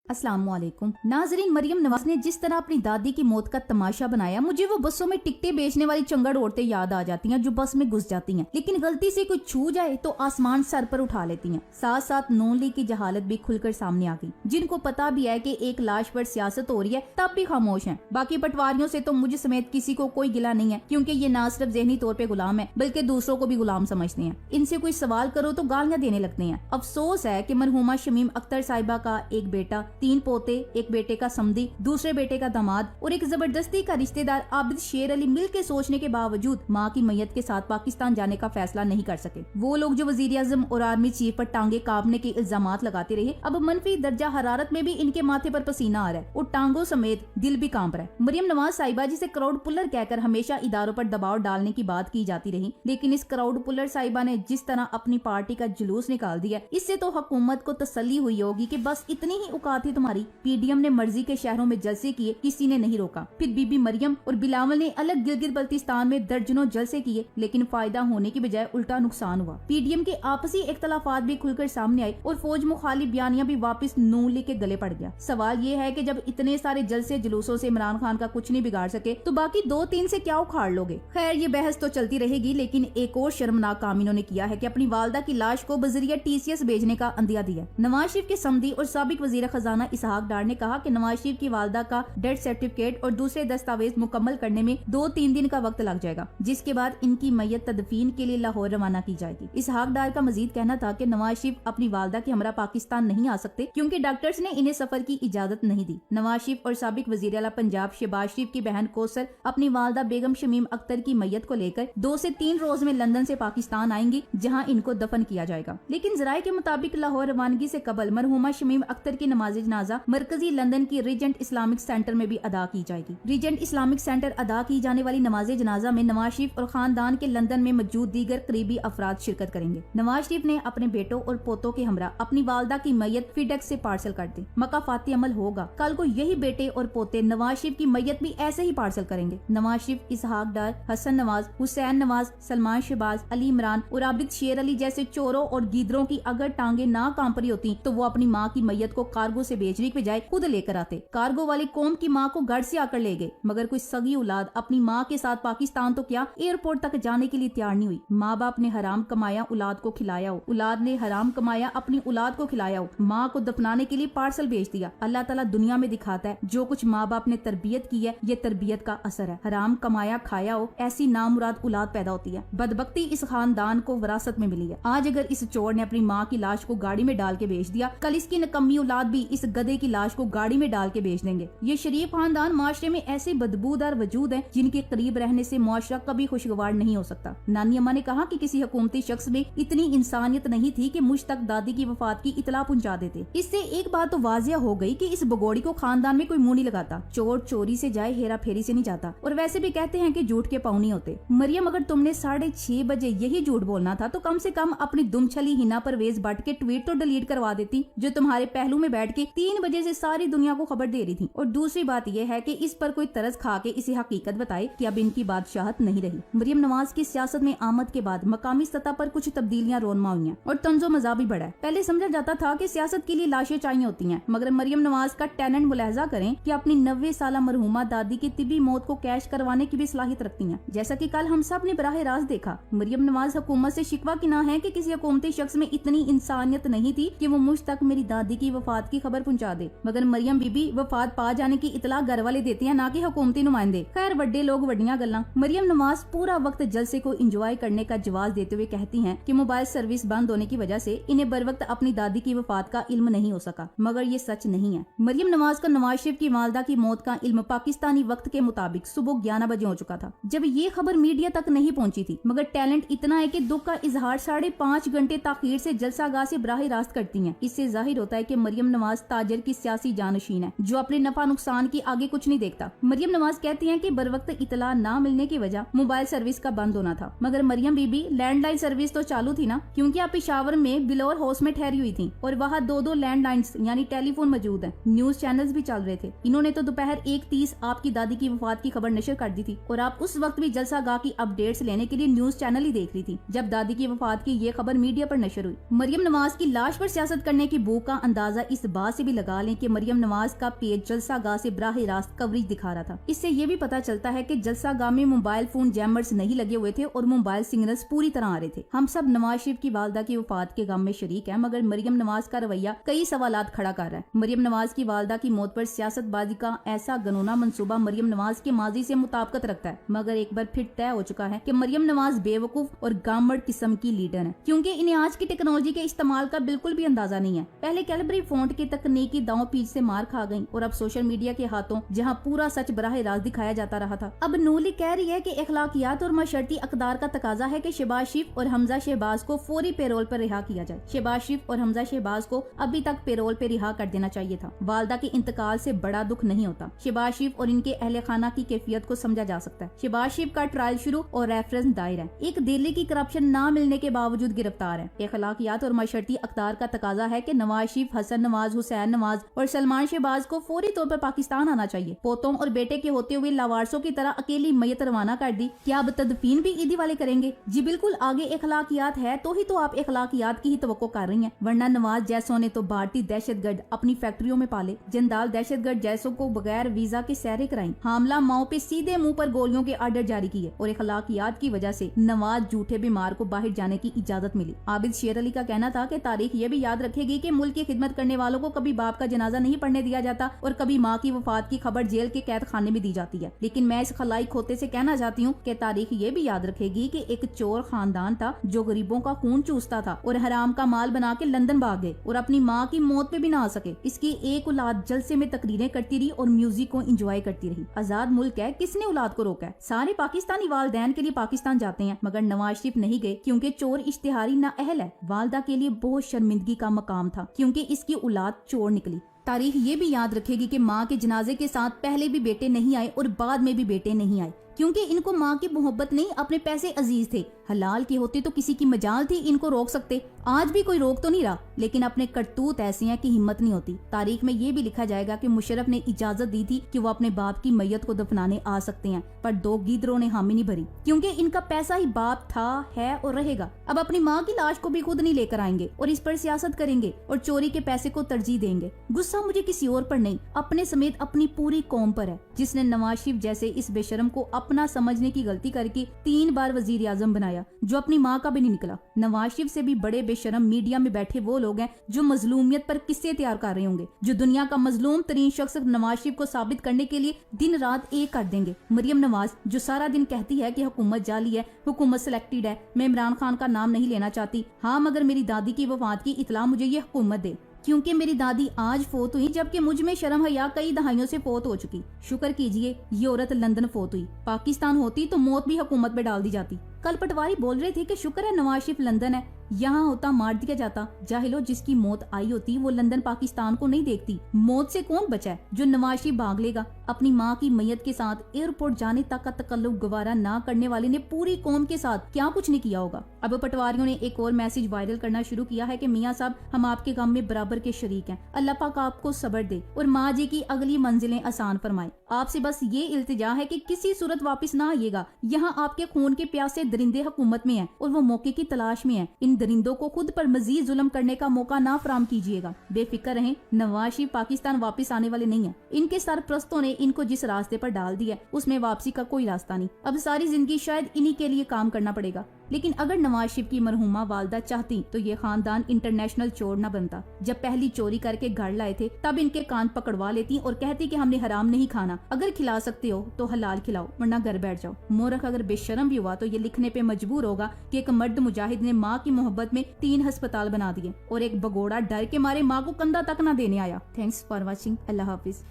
अस्सलाम वालेकुम नाजरीन, मरियम नवाज ने जिस तरह अपनी दादी की मौत का तमाशा बनाया, मुझे वो बसों में टिकटें बेचने वाली चंगड़ औरतें याद आ जाती हैं जो बस में घुस जाती हैं, लेकिन गलती से कोई छू जाए तो आसमान सर पर उठा लेती हैं। साथ साथ नून लीग की जहालत भी खुलकर सामने आ गई, जिनको पता भी है कि एक लाश पर सियासत हो रही है तब भी खामोश हैं। बाकी पटवारियों से तो मुझे समेत किसी को कोई गिला नहीं है, क्योंकि ये ना सिर्फ जहनी तौर पे गुलाम है बल्कि दूसरों को भी गुलाम समझते हैं। इनसे कोई सवाल करो तो गालियां देने लगते हैं। अफसोस है कि मरहुमा शमीम अख्तर साहिबा का एक बेटा, 3 पोते, एक बेटे का समधी, दूसरे बेटे का दामाद और एक जबरदस्ती का रिश्तेदार आबिद शेर अली मिल के सोचने के बावजूद माँ की मैयत के साथ पाकिस्तान जाने का फैसला नहीं कर सके। वो लोग जो वजीर आजम और आर्मी चीफ पर टांगे काटने के इल्जामात लगाते रहे, अब मनफी दर्जा हरारत में भी इनके माथे पर पसीना आ रहा है और टांगों समेत दिल भी कांप रहा है। मरियम नवाज साहिबा, जिसे क्राउड पुलर कहकर हमेशा इदारों पर दबाव डालने की बात की जाती रही, लेकिन इस क्राउड पुलर साहिबा ने जिस तरह अपनी पार्टी का जुलूस निकाल दिया, इससे तो हुकूमत को तसल्ली हुई होगी कि बस इतनी ही औकात थी तुम्हारी। पीडीएम ने मर्जी के शहरों में जलसे किए, किसी ने नहीं रोका। फिर बीबी मरियम और बिलावल ने अलग गिलगित बल्तिस्तान में दर्जनों जलसे किए, लेकिन फायदा होने की बजाय उल्टा नुकसान हुआ। पीडीएम के आपसी इख्तलाफात भी खुलकर सामने आए और फौज मुखालिफ बयानियां भी वापस नून लीग के गले पड़ गया। सवाल ये है कि जब इतने सारे जलसे जुलूसों से इमरान खान का कुछ नहीं बिगाड़ सके तो बाकी 2-3 से क्या उखाड़ लोगे। खैर, ये बहस तो चलती रहेगी, लेकिन एक और शर्मनाक काम इन्होंने किया है कि अपनी वालदा की लाश को बजरिया टीसीएस भेजने का अंदिया दिया। नवाज शरीफ के समधी और साबिक वजीर खजाना इसहाक डार ने कहा कि नवाज शरीफ की वालदा का डेथ सर्टिफिकेट और दूसरे दस्तावेज मुकम्मल करने में 2-3 दिन का वक्त लग जाएगा, जिसके बाद इनकी मैयत तदफीन के लिए लाहौर रवाना की जाएगी। इसहाक डार का मजीद कहना था कि नवाज शरीफ अपनी वालदा के हमरा पाकिस्तान नहीं आ सकते क्योंकि डॉक्टर्स ने इन्हें सफर की इजाजत नहीं दी। नवाज शरीफ और साबिक वजीर आला पंजाब शहबाज शरीफ की बहन कौसर अपनी वालदा बेगम शमीम अख्तर की मैयत को लेकर 2 से 3 रोज में लंदन से पाकिस्तान आएंगी, जहां इनको दफन किया जाएगा। लेकिन जराये के मुताबिक लाहौर रवानगी से कबल मरहुमा शमीम अख्तर की नमाज जनाजा मरकजी लंदन की रीजेंट इस्लामिक सेंटर में भी अदा की जाएगी। रीजेंट इस्लामिक सेंटर अदा की जाने वाली नमाज जनाजा में नवाज शरीफ और खानदान के लंदन में मौजूद दीगर करीबी अफराद शिरकत करेंगे। नवाज शरीफ ने अपने बेटों और पोतों के हमरा अपनी वालदा की मैयत फीडेक्स से पार्सल कर दी। मकाफाती अमल होगा, कल को यही बेटे और पोते नवाज शरीफ की मैयत भी ऐसे ही पार्सल करेंगे। नवाज शरीफ, इसहाक डार, हसन नवाज, हुसैन नवाज, सलमान शहबाज, अली इमरान और आबिद शेर अली जैसे चोरों और गीदरों की अगर टांगे ना कांप रही होती तो वो अपनी माँ की मैयत को कार्गो से भेजने के बजाय खुद लेकर आते। कार्गो वाली कौम की माँ को घर से आकर ले गए, मगर कोई सगी औलाद अपनी माँ के साथ पाकिस्तान तो क्या एयरपोर्ट तक जाने के लिए तैयार नहीं हुई। माँ बाप ने हराम कमाया औलाद को खिलाया हो, औलाद ने हराम कमाया अपनी औलाद को खिलाया हो, माँ को दफनाने के लिए पार्सल भेज दिया। अल्लाह ताला दुनिया में दिखाता है जो कुछ माँ बाप ने तरबियत की है ये तरबियत का असर है। हराम कमाया खाया हो, ऐसी नामुराद औलाद पैदा होती है। बदबख्ती इस खानदान को विरासत में मिली है। आज अगर इस चोर ने अपनी माँ की लाश को गाड़ी में डाल के भेज दिया, कल इसकी नकम्मी औलाद भी इस गधे की लाश को गाड़ी में डाल के भेज देंगे। ये शरीफ खानदान माशरे में ऐसे बदबूदार वजूद हैं जिनके करीब रहने से मुआशरा कभी खुशगवार नहीं हो सकता। नानी अम्मा ने कहा कि किसी हुकूमती शख्स में इतनी इंसानियत नहीं थी कि मुझ तक दादी की वफात की इतला पहुंचा देते। इससे एक बात तो वाजिया हो गई कि इस बगोड़ी को खानदान में कोई मुंह नहीं लगाता। चोर चोरी से जाए, हेरा फेरी से नहीं जाता। और वैसे भी कहते हैं कि झूठ के पाँव नहीं होते। मरियम, अगर तुमने 6:30 बजे यही झूठ बोलना था तो कम से कम अपनी दुमछली हिना परवेज भट्ट के ट्वीट तो डिलीट करवा देती, जो तुम्हारे पहलू में बैठ के 3 बजे से सारी दुनिया को खबर दे रही थी। और दूसरी बात यह है कि इस पर कोई तरस खा के इसे हकीकत बताए कि अब इनकी बादशाहत नहीं रही। मरियम नवाज की सियासत में आमद के बाद मकामी सतह पर कुछ तब्दीलियां रोनमा हुई हैं और तंजो मजा भी बढ़ा है। पहले समझा जाता था कि सियासत के लिए लाशें चाहिए होती हैं, मगर मरियम नवाज का टैलेंट मुलाहजा करें कि अपनी 90 साला मरहुमा दादी की तिबी मौत को कैश करवाने की भी सलाहियत रखती हैं। जैसा कि कल हम सब ने बराह रास्त देखा, मरियम नवाज हुकूमत से शिकवा की ना है कि किसी हुकूमती शख्स में इतनी इंसानियत नहीं थी कि वो मुझ तक मेरी दादी की वफात की खबर पहुंचा दे, मगर मरियम बीबी वफात पा जाने की इतला घर वाले देते हैं, ना कि हुकूमती नुमाइंदे। खैर, बड़े लोग वड्डियां गल्लां। मरियम नवाज पूरा वक्त जलसे को एंजॉय करने का जवाब देते हुए कहती हैं कि मोबाइल सर्विस बंद होने की वजह से इन्हें बर वक्त अपनी दादी की वफात का इल्म नहीं हो सका, मगर ये सच नहीं है। मरियम नवाज का नवाज शरीफ की वालदा की मौत का इल्म पाकिस्तानी वक्त के मुताबिक सुबह 11 बजे हो चुका था, जब ये खबर मीडिया तक नहीं पहुंची थी। मगर टैलेंट इतना है कि दुख का इजहार 5.5 घंटे ताखीर से जलसागाह से बराह रास्त करती हैं। इससे जाहिर होता है कि मरियम नवाज ताजर की सियासी जानशीन है जो अपने नफा नुकसान की आगे कुछ नहीं देखता। मरियम नवाज कहती हैं कि बर वक्त इतला ना मिलने की वजह मोबाइल सर्विस का बंद होना था, मगर मरियम बीबी लैंडलाइन सर्विस तो चालू थी ना, क्योंकि आप पेशावर में बिलोर हाउस में ठहरी हुई थी और वहाँ 2 लैंडलाइंस यानी टेलीफोन मौजूद है। न्यूज चैनल्स भी चल रहे थे। इन्होंने तो दोपहर 1:30 आपकी दादी की वफात की खबर नशर कर दी थी और आप उस वक्त भी जलसागाह की अपडेट्स लेने के लिए न्यूज चैनल ही देख रही थी जब दादी की वफात की ये खबर मीडिया पर नशर हुई। मरियम नवाज की लाश पर सियासत करने की भूख का अंदाजा इस बात से भी लगा लें कि मरियम नवाज का पेज जलसा गाह से बराह रास्त कवरेज दिखा रहा था। इससे ये भी पता चलता है कि जलसा गाह में मोबाइल फोन जैमर्स नहीं लगे हुए थे और मोबाइल सिग्नल्स पूरी तरह आ रहे थे। हम सब नवाज शरीफ की वालदा की वफात के गम में शरीक हैं, मगर मरियम नवाज का रवैया कई सवालात खड़ा कर रहा है। मरियम नवाज की वालदा की मौत पर सियासतबाजी का ऐसा गनोना मंसूबा मरियम नवाज के माजी से मुताबिकत रखता है, मगर एक बार फिर तय हो चुका है कि मरियम नवाज बेवकूफ और गामड़ किस्म की लीडर है, क्योंकि इन्हें आज की टेक्नोलॉजी के इस्तेमाल का बिल्कुल भी अंदाजा नहीं है। पहले कैलिब्री फॉन्ट की तकनीकी दांव पीछ से मार खा गई और अब सोशल मीडिया के हाथों जहां पूरा सच बराह रास्त दिखाया जाता रहा था। अब नूली कह रही है कि अखलाकियात और मशर्ती अकदार का तकाजा है कि शहबाज शरीफ और हमजा शहबाज को फौरी पेरोल पर रिहा किया जाए। शहबाज शरीफ और हमजा शहबाज को अभी तक पेरोल पे रिहा कर देना चाहिए था। वालदा के इंतकाल से बड़ा दुख नहीं होता। शहबाज शरीफ और इनके अहले खाना की कैफियत को समझा जा सकता है। शहबाज शरीफ का ट्रायल शुरू और रेफरेंस दायर है। एक दिल्ली की करप्शन न मिलने के बावजूद गिरफ्तार है। अखलाकियात और मशर्ती अकदार का तकाजा है कि नवाज शरीफ, हसन नवाज, हुसैन नवाज और सलमान शहबाज को फौरी तौर पर पाकिस्तान आना चाहिए। पोतों और बेटे के होते हुए लावारसों की तरह अकेली मैयत रवाना कर दी। क्या अब तदफीन भी ईदी वाले करेंगे? जी बिल्कुल, आगे अखलाकियात है तो ही तो आप अखलाकियात की ही तवक्को कर रही हैं, वरना नवाज जैसों ने तो भारतीय दहशतगर्द अपनी फैक्ट्रियों में पाले। जंदाल दहशतगर्द जैसों को बगैर वीजा के सैरे कराई, हामला माओ पे सीधे मुंह पर गोलियों के आर्डर जारी किए और अखलाकियात की वजह से नवाज झूठे बीमार को बाहर जाने की इजाजत मिली। आबिद शेर अली का कहना था कि तारीख ये भी याद रखेगी कि मुल्क की खिदमत करने वालों को कभी बाप का जनाजा नहीं पढ़ने दिया जाता और कभी माँ की वफात की खबर जेल के कैद खाने में दी जाती है। लेकिन मैं इस खलाई खोते से कहना चाहती हूँ कि तारीख ये भी याद रखेगी कि एक चोर खानदान था जो गरीबों का खून चूसता था और हराम का माल बना के लंदन भाग गए और अपनी माँ की मौत पे भी ना आ सके। इसकी एक औलाद जलसे में तकरीरें करती रही और म्यूजिक को एंजॉय करती रही। आजाद मुल्क है, किसने औलाद को रोका है? सारे पाकिस्तानी वालदैन के लिए पाकिस्तान जाते हैं, मगर नवाज शरीफ नहीं गए क्योंकि चोर इश्तिहारी ना अहल है। वालदा के लिए बहुत शर्मिंदगी का मकाम था क्योंकि इसकी औलाद चोर निकली। तारीख ये भी याद रखेगी कि माँ के जनाजे के साथ पहले भी बेटे नहीं आए और बाद में भी बेटे नहीं आए, क्योंकि इनको माँ की मोहब्बत नहीं, अपने पैसे अजीज थे। हलाल के होते तो किसी की मजाल थी इनको रोक सकते। आज भी कोई रोक तो नहीं रहा, लेकिन अपने करतूत ऐसे हैं कि हिम्मत नहीं होती। तारीख में ये भी लिखा जाएगा कि मुशर्रफ ने इजाजत दी थी कि वो अपने बाप की मैयत को दफनाने आ सकते हैं, पर दो गीदरों ने हामी नहीं भरी, क्योंकि इनका पैसा ही बाप था, है और रहेगा। अब अपनी माँ की लाश को भी खुद नहीं लेकर आएंगे और इस पर सियासत करेंगे और चोरी के पैसे को तरजीह देंगे। गुस्सा मुझे किसी और पर नहीं, अपने समेत अपनी पूरी कौम पर है, जिसने नवाज शरीफ जैसे इस बेशरम को अपना समझने की गलती करके 3 बार वजीर आजम बनाया, जो अपनी माँ का भी नहीं निकला। नवाज शरीफ से भी बड़े बेशरम मीडिया में बैठे वो लोग हैं जो मजलूमियत पर किस्से तैयार कर रहे होंगे, जो दुनिया का मजलूम तरीन शख्स नवाज शरीफ को साबित करने के लिए दिन रात एक कर देंगे। मरियम नवाज जो सारा दिन कहती है कि हुकूमत जाली है, हुकूमत सिलेक्टेड है, मैं इमरान खान का नाम नहीं लेना चाहती। हाँ, मगर मेरी दादी की वफात की इतला मुझे ये हुकूमत दे, क्योंकि मेरी दादी आज फोत हुई जबकि मुझ में शर्म हया कई दहाइयों से फोत हो चुकी। शुक्र कीजिए ये औरत लंदन फोत हुई, पाकिस्तान होती तो मौत भी हुकूमत पे डाल दी जाती। कल पटवारी बोल रहे थे कि शुक्र है नवाज शरीफ लंदन है, यहाँ होता मार दिया जाता। जाहिलो, जिसकी मौत आई होती वो लंदन पाकिस्तान को नहीं देखती। मौत से कौन बचा है? जो नवाज शरीफ भाग लेगा। अपनी माँ की मैयत के साथ एयरपोर्ट जाने तक का तकल्लुफ गवारा ना करने वाले ने पूरी कौम के साथ क्या कुछ नहीं किया होगा। अब पटवारियों ने एक और मैसेज वायरल करना शुरू किया है कि मियाँ साहब, हम आपके गम में बराबर के शरीक हैं, अल्लाह पाक आपको सब्र दे और माँ जी की अगली मंजिलें आसान फरमाए। आपसे बस ये इल्तिजा है कि किसी सूरत वापस ना आइएगा। यहाँ आपके खून के प्यासे दरिंदे हुकूमत में हैं और वो मौके की तलाश में हैं। इन दरिंदों को खुद पर मजीद जुल्म करने का मौका ना फराम कीजिएगा। बेफिक्र रहें, नवाज शरीफ पाकिस्तान वापस आने वाले नहीं है। इनके सरप्रस्तों ने इनको जिस रास्ते पर डाल दिया उसमें वापसी का कोई रास्ता नहीं। अब सारी जिंदगी शायद इन्हीं के लिए काम करना पड़ेगा। लेकिन अगर नवाज शरीफ की मरहुमा वालदा चाहती तो ये खानदान इंटरनेशनल चोर न बनता। जब पहली चोरी करके घर लाए थे तब इनके कान पकड़वा लेती और कहती कि हमने हराम नहीं खाना, अगर खिला सकते हो तो हलाल खिलाओ वरना घर बैठ जाओ। मोरख अगर बेशरम भी हुआ तो ये लिखने पे मजबूर होगा कि एक मर्द मुजाहिद ने माँ की मोहब्बत में 3 अस्पताल बना दिए और एक भगोड़ा डर के मारे माँ को कंधा तक न देने आया। Thanks for watching. Allah Hafiz.